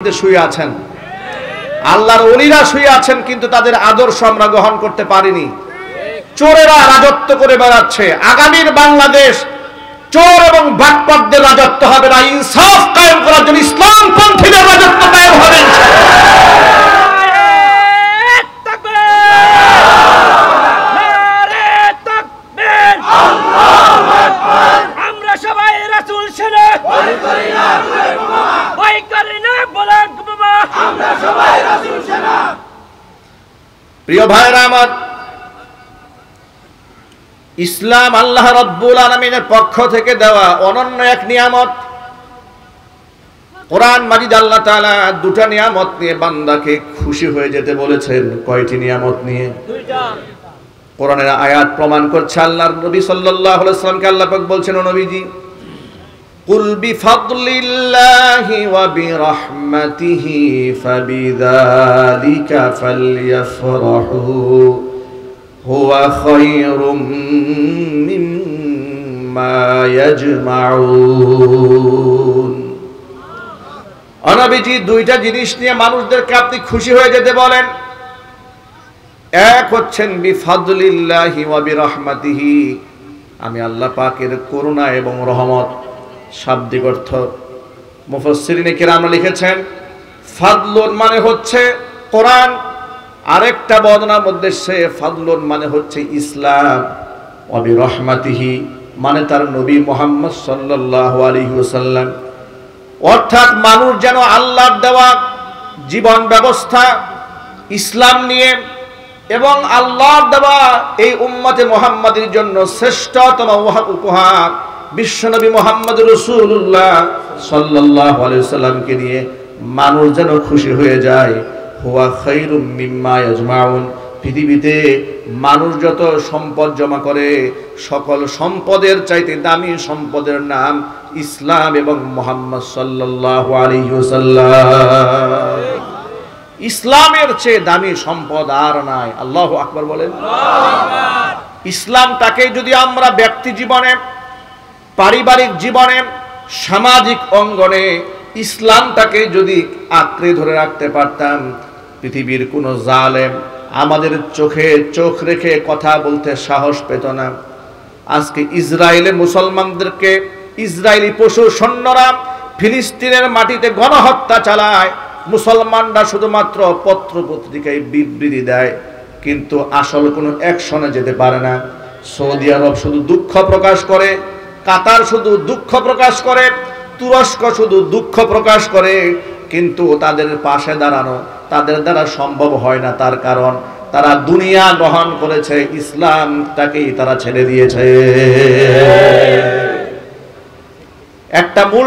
শুয়ে আছেন, আল্লাহর ওলিরা শুয়ে আছেন, কিন্তু তাদের আদর্শ আমরা গ্রহণ করতে পারিনি। চোরেরা রাজত্ব করে বেড়াচ্ছে। আগামীর বাংলাদেশ চোর এবং বাটপারদের রাজত্ব হবে না, ইনসাফ কায়েম করার জন্য ইসলামপন্থীদের রাজত্ব কায়েম হবে। আমরা সবাই রাসূল সেনা ভয় করি না, ভয় করি না বলা বাবা, আমরা সবাই রাসূল সেনা। প্রিয় ভাইরা আমার, ইসলাম আল্লাহ রাব্বুল আলামিনের পক্ষ থেকে দেওয়া অনন্য এক নিয়ামত। কোরআন মাজিদ আল্লাহ তাআলা দুটা নিয়ামত নিয়ে বান্দাকে খুশি হয়ে যেতে বলেছেন। কয়টি নিয়ামত নিয়ে? দুইটা। কোরআনের আয়াত প্রমাণ করছে। আল্লাহর নবী সাল্লাল্লাহু আলাইহি ওয়াসাল্লামকে আল্লাহ পাক বলছেন, ও নবীজি, কুল বিফাদলিল্লাহি ওয়া বিরাহমাতিহি ফাবিযালিকা ফালইফরাহু হুয়া খায়রুম মিম্মা ইয়াজমাউন। ও নবীজি, দুইটা জিনিস নিয়ে মানুষদেরকে আপনি খুশি হয়ে যেতে বলেন। এক হচ্ছেন বিফাদলিল্লাহি ওয়া বিরাহমাতিহি, আমি আল্লাহ পাকের করুণা এবং রহমত। শাব্দিক অর্থ মুফাসসিরিনে কিরামরা লিখেছেন, ফাদলুন মানে হচ্ছে কোরআন, আরেকটা বর্ণনার মধ্যে সে ফাদলুন মানে হচ্ছে ইসলাম, ওয়া বিরাহমাতিহি মানে তার নবী মুহাম্মদ সাল্লাল্লাহু আলাইহি ওয়াসাল্লাম। অর্থাৎ মানুষ যেন আল্লাহর দেওয়া জীবন ব্যবস্থা ইসলাম নিয়ে এবং আল্লাহর দেওয়া এই উম্মতে মুহাম্মাদের জন্য শ্রেষ্ঠতম উপহার বিশ্বনবী মুহাম্মদ রাসূলুল্লাহ সাল্লাল্লাহু আলাইহি ওয়াসাল্লামকে নিয়ে মানুষ যেন খুশি হয়ে যায়। হুয়া খায়রুম মিম্মা ইয়াজমাউন, পৃথিবীতে মানুষ যত সম্পদ জমা করে সকল সম্পদের চাইতে দামি সম্পদের নাম ইসলাম এবং মুহাম্মদ সাল্লাল্লাহু আলাইহি ওয়াসাল্লাম। ইসলামের চেয়ে দামি সম্পদ আর নাই। আল্লাহু আকবার বলেন। ইসলামটাকে যদি আমরা ব্যক্তি জীবনে, পারিবারিক জীবনে, সামাজিক অঙ্গনে ইসলামটাকে যদি আঁকড়ে ধরে রাখতে পারতাম, পৃথিবীর কোনো জালেম আমাদের চোখে চোখ রেখে কথা বলতে সাহস পেত না। আজকে ইসরায়েলে মুসলমানদেরকে ইসরায়েলি পশু সৈন্যরা ফিলিস্তিনের মাটিতে গণহত্যা চালায়। মুসলমানরা শুধুমাত্র পত্র পত্রিকায় বিবৃতি দেয়, কিন্তু আসল কোনো অ্যাকশনে যেতে পারে না। সৌদি আরব শুধু দুঃখ প্রকাশ করে, কাতার শুধু দুঃখ প্রকাশ করে, তুরস্ক শুধু দুঃখ প্রকাশ করে, কিন্তু তাদের পাশে দাঁড়ানো তাদের দ্বারা সম্ভব হয় না। তার কারণ তারা দুনিয়া গ্রহণ করেছে, ইসলামটাকেই তারা ছেড়ে দিয়েছে। একটা মূল